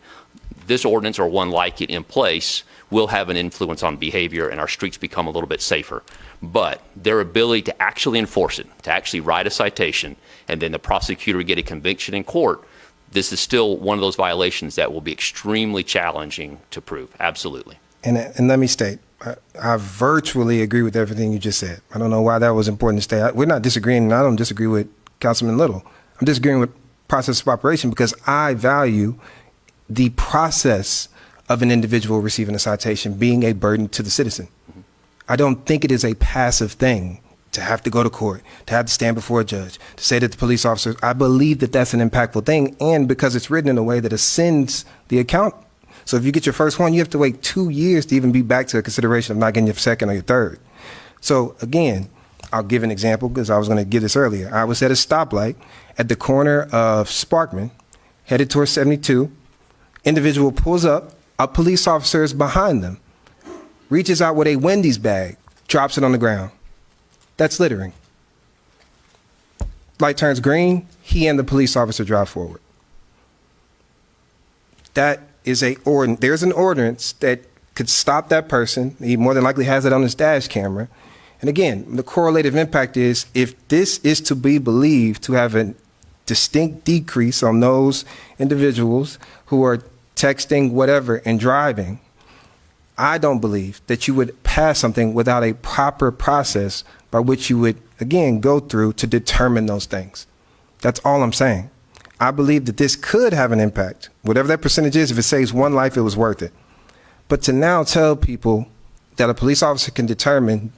this ordinance or one like it in place will have an influence on behavior and our streets become a little bit safer. But their ability to actually enforce it, to actually write a citation, and then the prosecutor get a conviction in court, this is still one of those violations that will be extremely challenging to prove. Absolutely. And let me state, I virtually agree with everything you just said. I don't know why that was important to state. We're not disagreeing, and I don't disagree with Councilman Little. I'm disagreeing with process of operation because I value the process of an individual receiving a citation being a burden to the citizen. Mm-hmm. I don't think it is a passive thing to have to go to court, to have to stand before a judge, to say that the police officers, I believe that that's an impactful thing, and because it's written in a way that ascends the account. So if you get your first one, you have to wait 2 years to even be back to a consideration of not getting your second or your third. So again, I'll give an example because I was going to give this earlier. I was at a stoplight at the corner of Sparkman, headed towards 72. Individual pulls up, a police officer is behind them, reaches out with a Wendy's bag, drops it on the ground. That's littering. Light turns green, he and the police officer drive forward. That is there's an ordinance that could stop that person. He more than likely has it on his dash camera. And again, the correlative impact is if this is to be believed to have a distinct decrease on those individuals who are texting, whatever, and driving, I don't believe that you would pass something without a proper process by which you would, again, go through to determine those things. That's all I'm saying. I believe that this could have an impact. Whatever that percentage is, if it saves one life, it was worth it. But to now tell people that a police officer can determine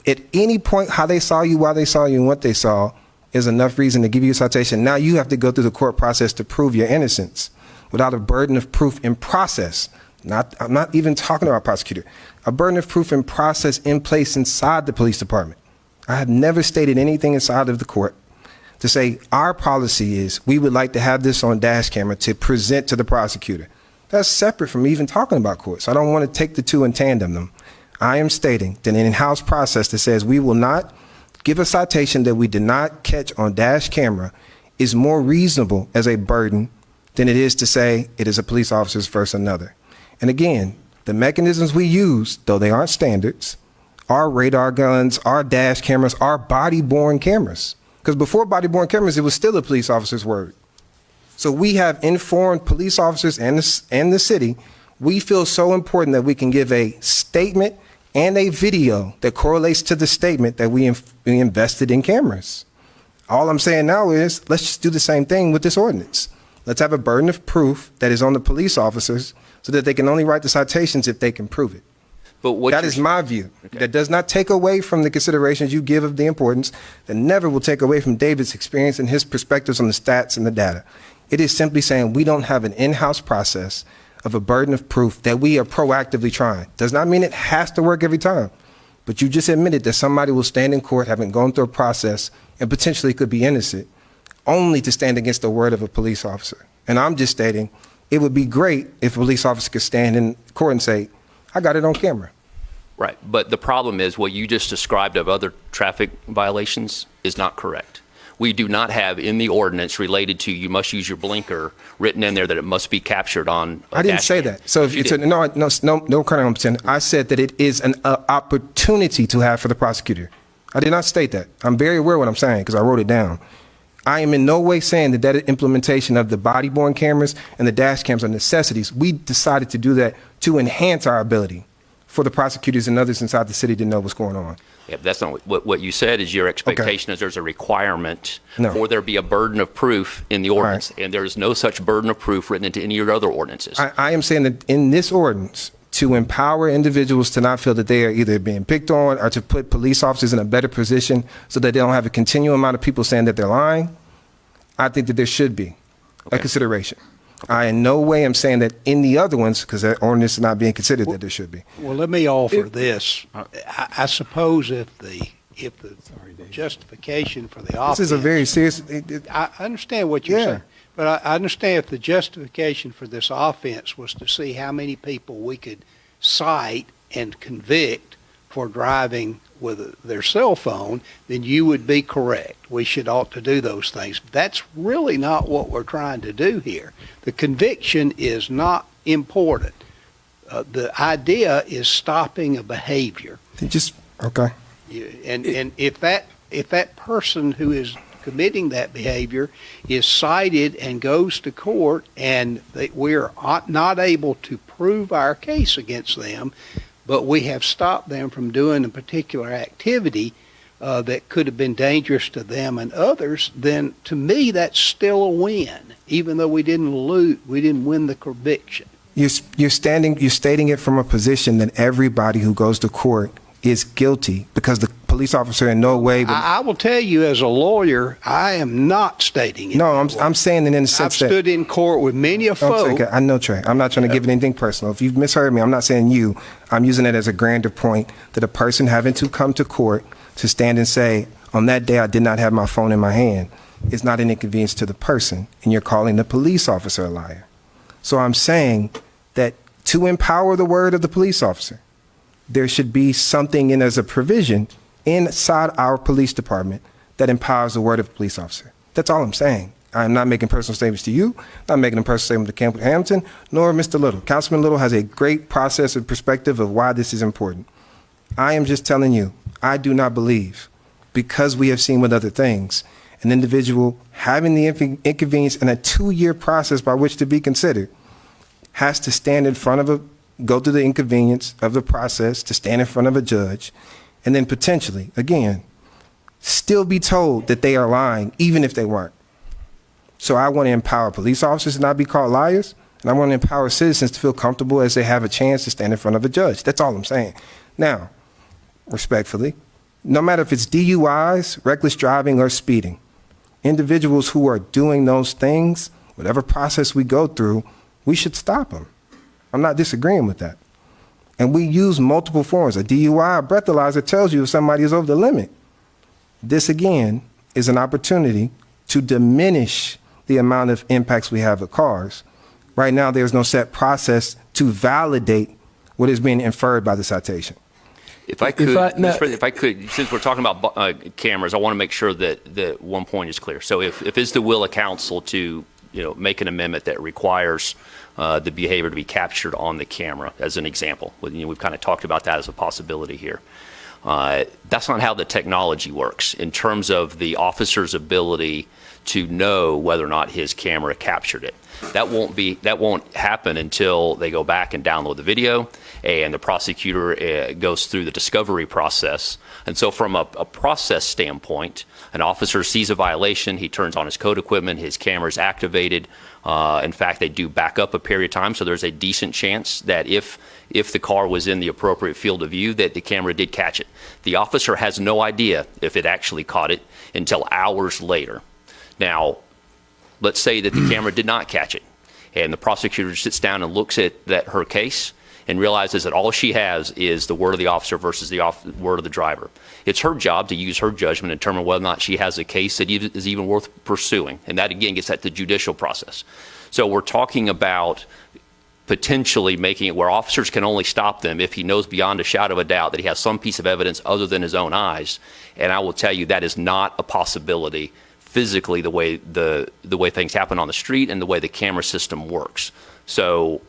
at any point how they saw you, why they saw you, and what they saw is enough reason to give you a citation. Now you have to go through the court process to prove your innocence without a burden of proof in process. I'm not even talking about prosecutor. A burden of proof in process in place inside the police department. I have never stated anything inside of the court to say our policy is we would like to have this on dash camera to present to the prosecutor. That's separate from even talking about courts. I don't want to take the two and tandem them. I am stating that an in-house process that says we will not give a citation that we did not catch on dash camera is more reasonable as a burden than it is to say it is a police officer's versus another. And again, the mechanisms we use, though they aren't standards, are radar guns, are dash cameras, are body-borne cameras. Because before body-borne cameras, it was still a police officer's word. So we have informed police officers and the city. We feel so important that we can give a statement and a video that correlates to the statement that we invested in cameras. All I'm saying now is let's just do the same thing with this ordinance. Let's have a burden of proof that is on the police officers so that they can only write the citations if they can prove it. But what That is my view. Okay. That does not take away from the considerations you give of the importance. That never will take away from David's experience and his perspectives on the stats and the data. It is simply saying we don't have an in-house process of a burden of proof that we are proactively trying. Does not mean it has to work every time. But you just admitted that somebody will stand in court having gone through a process and potentially could be innocent only to stand against the word of a police officer. And I'm just stating it would be great if a police officer could stand in court and say, I got it on camera. Right, but the problem is what you just described of other traffic violations is not correct. We do not have in the ordinance related to you must use your blinker written in there that it must be captured on a I didn't dash say cam. that. So if You it's did. no, Colonel Hampton. I said that it is an opportunity to have for the prosecutor. I did not state that. I'm very aware of what I'm saying because I wrote it down. I am in no way saying that implementation of the body-borne cameras and the dash cams are necessities. We decided to do that to enhance our ability for the prosecutors and others inside the city to know what's going on. Yeah, but that's not what you said is your expectation is there's a requirement No. for there be a burden of proof in the ordinance, and there's no such burden of proof written into any of your other ordinances. I am saying that in this ordinance, to empower individuals to not feel that they are either being picked on or to put police officers in a better position so that they don't have a continual amount of people saying that they're lying, I think that there should be a consideration. I in no way am saying that in the other ones, because that ordinance is not being considered, that there should be. Well, let me offer this. I suppose if the justification for the offense. This is a very serious. I understand what you're Yeah. saying, but I understand if the justification for this offense was to see how many people we could cite and convict for driving with their cell phone, then you would be correct. We ought to do those things. That's really not what we're trying to do here. The conviction is not important. The idea is stopping a behavior. Okay. And if that person who is committing that behavior is cited and goes to court and we're not able to prove our case against them, but we have stopped them from doing a particular activity that could have been dangerous to them and others, then to me that's still a win, even though we didn't win the conviction. You're stating it from a position that everybody who goes to court is guilty because the police officer in no way. I will tell you, as a lawyer, I am not stating it. No, I'm saying it in the sense I've stood in court with many a folk. I know, Trey. I'm not trying to give it anything personal. If you've misheard me, I'm not saying you. I'm using it as a grander point that a person having to come to court to stand and say, on that day I did not have my phone in my hand, is not an inconvenience to the person, and you're calling the police officer a liar. So I'm saying that to empower the word of the police officer, there should be something in as a provision inside our police department that empowers the word of the police officer. That's all I'm saying. I'm not making personal statements to you, not making a personal statement to Councilman Hamilton, nor Mr. Little. Councilman Little has a great process and perspective of why this is important. I am just telling you, I do not believe, because we have seen with other things, an individual having the inconvenience in a 2-year process by which to be considered has to stand in front of go through the inconvenience of the process to stand in front of a judge, and then potentially, again, still be told that they are lying, even if they weren't. So I want to empower police officers to not be called liars, and I want to empower citizens to feel comfortable as they have a chance to stand in front of a judge. That's all I'm saying. Now, respectfully, no matter if it's DUIs, reckless driving, or speeding, individuals who are doing those things, whatever process we go through, we should stop them. I'm not disagreeing with that. And we use multiple forms. A DUI, a breathalyzer tells you if somebody is over the limit. This, again, is an opportunity to diminish the amount of impacts we have with cars. Right now, there's no set process to validate what is being inferred by the citation. If I could, If I- Mr. President, if I could, since we're talking about cameras, I want to make sure that one point is clear. So if it's the will of council to, make an amendment that requires the behavior to be captured on the camera, as an example, we've kind of talked about that as a possibility here. That's not how the technology works in terms of the officer's ability to know whether or not his camera captured it. That won't happen until they go back and download the video and the prosecutor goes through the discovery process. And so from a process standpoint, an officer sees a violation, he turns on his code equipment, his camera is activated. In fact, they do back up a period of time, so there's a decent chance that if the car was in the appropriate field of view, that the camera did catch it. The officer has no idea if it actually caught it until hours later. Now, let's say that the camera did not catch it, and the prosecutor sits down and looks at her case and realizes that all she has is the word of the officer versus the word of the driver. It's her job to use her judgment and determine whether or not she has a case that is even worth pursuing, and that, again, gets at the judicial process. So we're talking about potentially making it where officers can only stop them if he knows beyond a shadow of a doubt that he has some piece of evidence other than his own eyes, and I will tell you that is not a possibility physically the way things happen on the street and the way the camera system works. So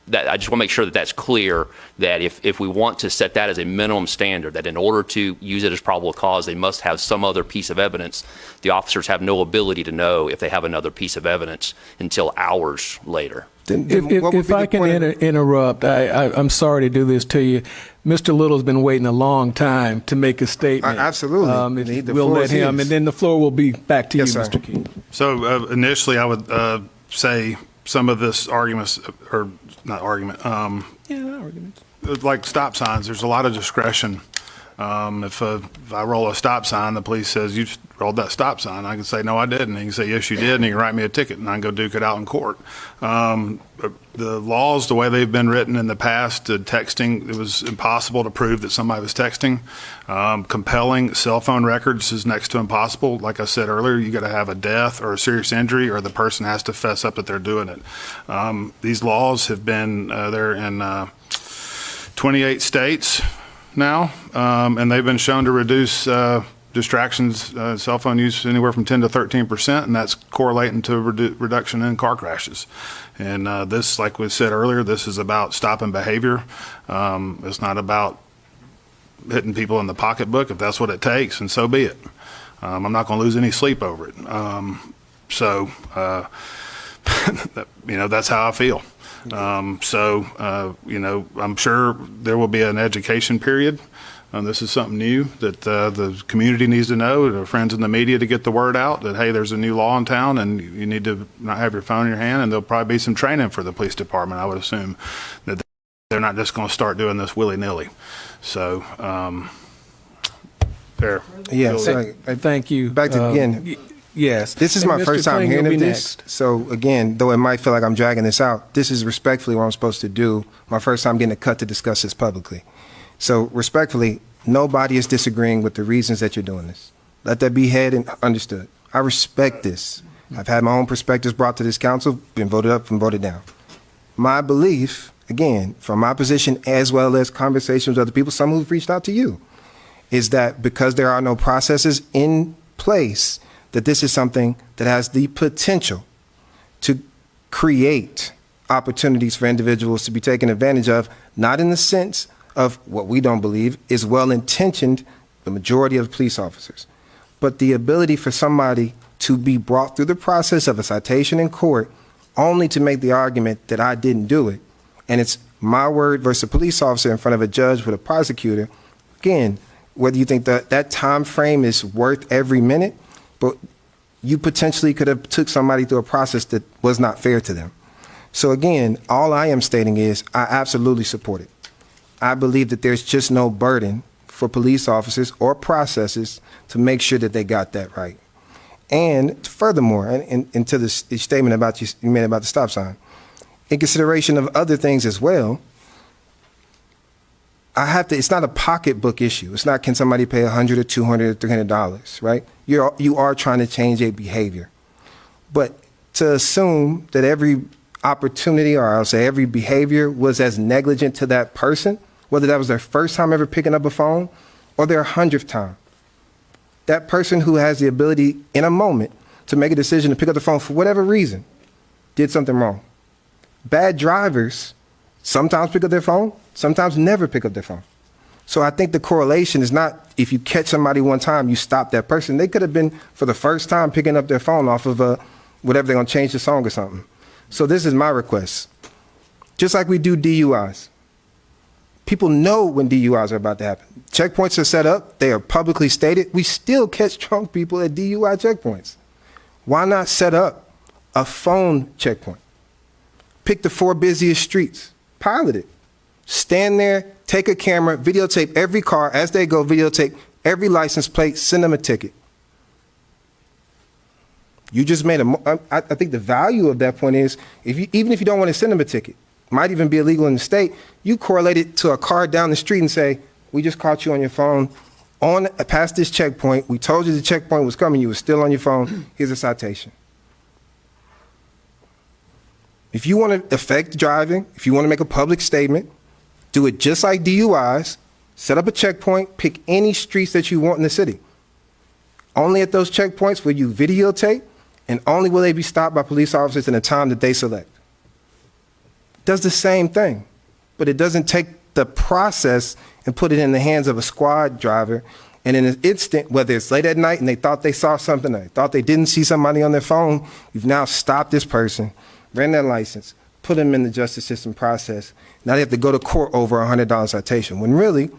that I just want to make sure that that's clear, that if we want to set that as a minimum standard, that in order to use it as probable cause, they must have some other piece of evidence. The officers have no ability to know if they have another piece of evidence until hours later. If I can interrupt, I'm sorry to do this to you. Mr. Little's been waiting a long time to make a statement. Absolutely. If we'll let him, and then the floor will be back to you, Yes, sir. Mr. King. So initially, I would say some of this arguments, or not argument, Arguments. like stop signs, there's a lot of discretion. If I roll a stop sign, the police says, you rolled that stop sign. I can say, no, I didn't. He can say, yes, you did, and he can write me a ticket, and I can go duke it out in court. The laws, the way they've been written in the past, texting, it was impossible to prove that somebody was texting. Compelling cell phone records is next to impossible. Like I said earlier, you got to have a death or a serious injury, or the person has to fess up that they're doing it. These laws have been there in 28 states now, and they've been shown to reduce distractions, cell phone use anywhere from 10 to 13%, and that's correlating to reduction in car crashes. And this, like we said earlier, this is about stopping behavior. It's not about hitting people in the pocketbook if that's what it takes, and so be it. I'm not going to lose any sleep over it. That's how I feel. I'm sure there will be an education period. This is something new that the community needs to know, and our friends in the media to get the word out that, hey, there's a new law in town and you need to not have your phone in your hand, and there'll probably be some training for the police department, I would assume, that they're not just going to start doing this willy-nilly. So, there. Yes. Thank you. Back to again. Yes. This is And my Mr. first time Kling, hearing you'll of be this. next. So again, though it might feel like I'm dragging this out, this is respectfully what I'm supposed to do. My first time getting a cut to discuss this publicly. So respectfully, nobody is disagreeing with the reasons that you're doing this. Let that be heard and understood. I respect this. I've had my own perspectives brought to this council, been voted up and voted down. My belief, again, from my position as well as conversations with other people, some who've reached out to you, is that because there are no processes in place, that this is something that has the potential to create opportunities for individuals to be taken advantage of, not in the sense of what we don't believe is well-intentioned, the majority of police officers, but the ability for somebody to be brought through the process of a citation in court only to make the argument that I didn't do it. And it's my word versus a police officer in front of a judge with a prosecutor. Again, whether you think that time frame is worth every minute, but you potentially could have took somebody through a process that was not fair to them. So again, all I am stating is I absolutely support it. I believe that there's just no burden for police officers or processes to make sure that they got that right. And furthermore, and to the statement about you made about the stop sign, in consideration of other things as well, it's not a pocketbook issue. It's not, can somebody pay $100 or $200 or $300, right? You are trying to change a behavior. But to assume that every opportunity, or I'll say every behavior, was as negligent to that person, whether that was their first time ever picking up a phone or their 100th time, that person who has the ability in a moment to make a decision to pick up the phone for whatever reason did something wrong. Bad drivers sometimes pick up their phone, sometimes never pick up their phone. So I think the correlation is not if you catch somebody one time, you stop that person. They could have been, for the first time, picking up their phone off of whatever, they're going to change the song or something. So this is my request. Just like we do DUIs. People know when DUIs are about to happen. Checkpoints are set up. They are publicly stated. We still catch drunk people at DUI checkpoints. Why not set up a phone checkpoint? Pick the 4 busiest streets. Pilot it. Stand there, take a camera, videotape every car as they go, videotape every license plate, send them a ticket. You just made I think the value of that point is, even if you don't want to send them a ticket, might even be illegal in the state, you correlate it to a car down the street and say, we just caught you on your phone past this checkpoint. We told you the checkpoint was coming. You were still on your phone. Here's a citation. If you want to affect driving, if you want to make a public statement, do it just like DUIs. Set up a checkpoint. Pick any streets that you want in the city. Only at those checkpoints will you videotape, and only will they be stopped by police officers in the time that they select. Does the same thing, but it doesn't take the process and put it in the hands of a squad driver. And in an instant, whether it's late at night and they thought they saw something, they thought they didn't see somebody on their phone, you've now stopped this person, ran their license, put them in the justice system process. Now they have to go to court over a $100 citation, when really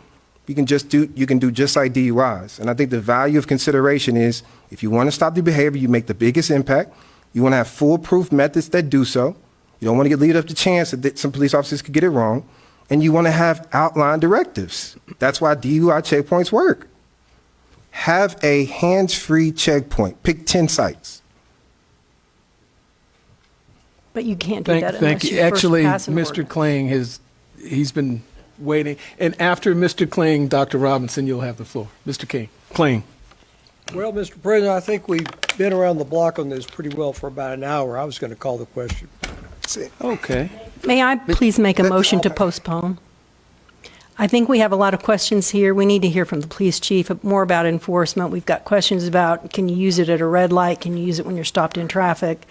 you can do just like DUIs. And I think the value of consideration is, if you want to stop the behavior, you make the biggest impact. You want to have foolproof methods that do so. You don't want to leave up to chance that some police officers could get it wrong. And you want to have outlined directives. That's why DUI checkpoints work. Have a hands-free checkpoint. Pick 10 sites. But you can't do that Thank unless you. you Actually, first pass an Mr. ordinance. Kling he's been waiting. And after Mr. Kling, Dr. Robinson, you'll have the floor. Mr. Kling. Well, Mr. President, I think we've been around the block on this pretty well for about an hour. I was going to call the question. Okay. May I please make a motion to postpone? I think we have a lot of questions here. We need to hear from the police chief more about enforcement. We've got questions about, can you use it at a red light? Can you use it when you're stopped in traffic?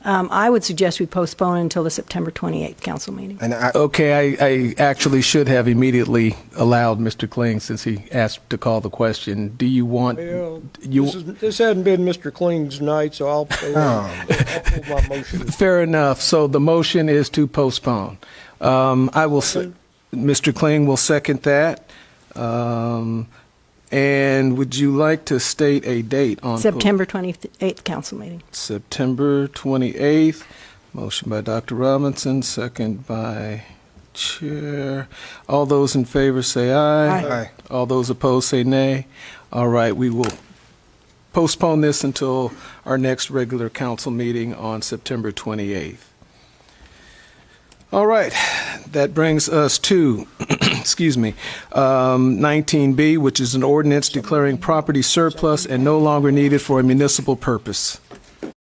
I would suggest we postpone until the September 28th council meeting. And Okay, I actually should have immediately allowed Mr. Kling, since he asked to call the question. Do you want, Well, this hadn't been Mr. Kling's night, so I'll pull my motion. fair enough. So the motion is to postpone. Mr. Kling will second that. And would you like to state a date on September 28th council meeting. September 28th? Motion by Dr. Robinson, second by Chair. All those in favor say aye. Aye. All those opposed say nay. All right, we will postpone this until our next regular council meeting on September 28th. All right, that brings us to, 19B, which is an ordinance declaring property surplus and no longer needed for a municipal purpose.